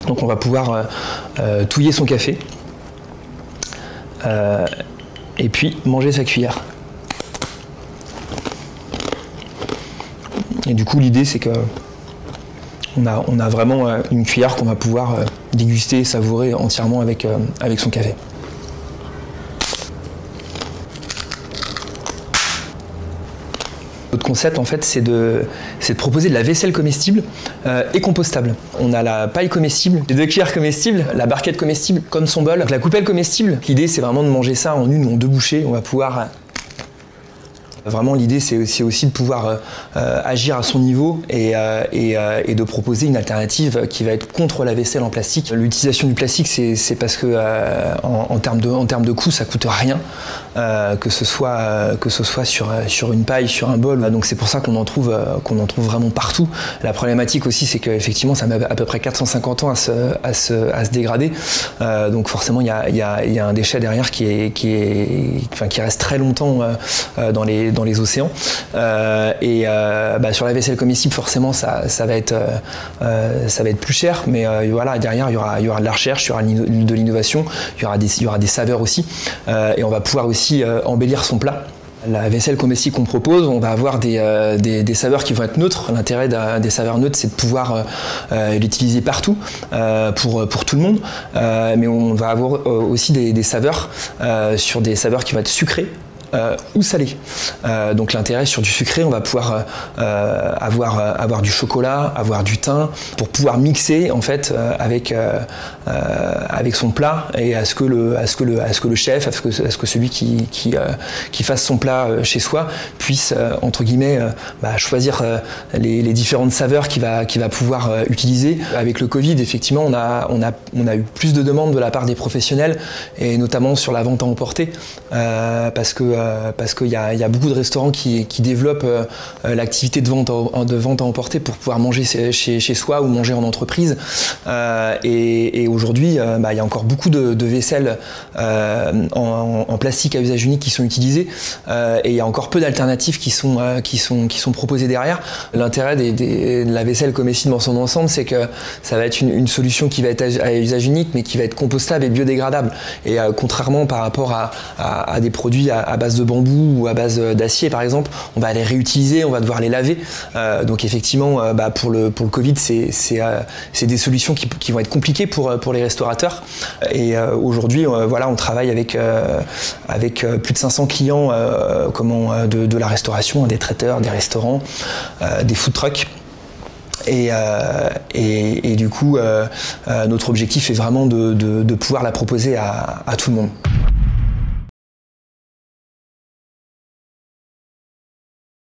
Donc on va pouvoir touiller son café et puis manger sa cuillère. Et du coup l'idée c'est que on a vraiment une cuillère qu'on va pouvoir déguster, savourer entièrement avec son café. Notre concept en fait c'est de proposer de la vaisselle comestible et compostable. On a la paille comestible, les 2 cuillères comestibles, la barquette comestible comme son bol, donc la coupelle comestible. L'idée c'est vraiment de manger ça en 1 ou en 2 bouchées. On va pouvoir vraiment l'idée c'est aussi de pouvoir agir à son niveau et de proposer une alternative qui va être contre la vaisselle en plastique. L'utilisation du plastique c'est parce que en termes de coût ça coûte rien, que ce soit sur une paille, sur un bol. Donc c'est pour ça qu'on en trouve vraiment partout. La problématique aussi c'est qu'effectivement ça met à peu près 450 ans à se dégrader. Donc forcément il y a un déchet derrière qui reste très longtemps dans les océans. Sur la vaisselle comestible forcément ça va être plus cher, mais voilà, derrière il y aura de la recherche, il y aura de l'innovation, il y aura des saveurs aussi, et on va pouvoir aussi embellir son plat. La vaisselle comestible qu'on propose, on va avoir des saveurs qui vont être neutres. L'intérêt des saveurs neutres, c'est de pouvoir l'utiliser partout pour tout le monde. Mais on va avoir aussi des saveurs sur des saveurs qui vont être sucrées ou salées. Donc l'intérêt sur du sucré, on va pouvoir avoir du chocolat, avoir du thym, pour pouvoir mixer en fait avec son plat, et à ce que le chef, à ce que celui qui fasse son plat chez soi puisse entre guillemets choisir les différentes saveurs qu'il va pouvoir utiliser. Avec le Covid, effectivement, on a eu plus de demandes de la part des professionnels, et notamment sur la vente à emporter, parce qu'il y a beaucoup de restaurants qui développent l'activité de vente à emporter pour pouvoir manger chez soi ou manger en entreprise. Et aujourd'hui, il y a encore beaucoup de vaisselles en plastique à usage unique qui sont utilisées, et il y a encore peu d'alternatives qui sont proposées derrière. L'intérêt de la vaisselle comestible dans son ensemble, c'est que ça va être une solution qui va être à usage unique, mais qui va être compostable et biodégradable. Et contrairement par rapport à des produits à base de bambou ou à base d'acier par exemple, on va les réutiliser, on va devoir les laver. Donc effectivement, pour le Covid, c'est des solutions qui vont être compliquées pour les restaurateurs. Et aujourd'hui, voilà, on travaille avec plus de 500 clients de la restauration, des traiteurs, des restaurants, des food trucks. Et du coup, notre objectif est vraiment de pouvoir la proposer à tout le monde.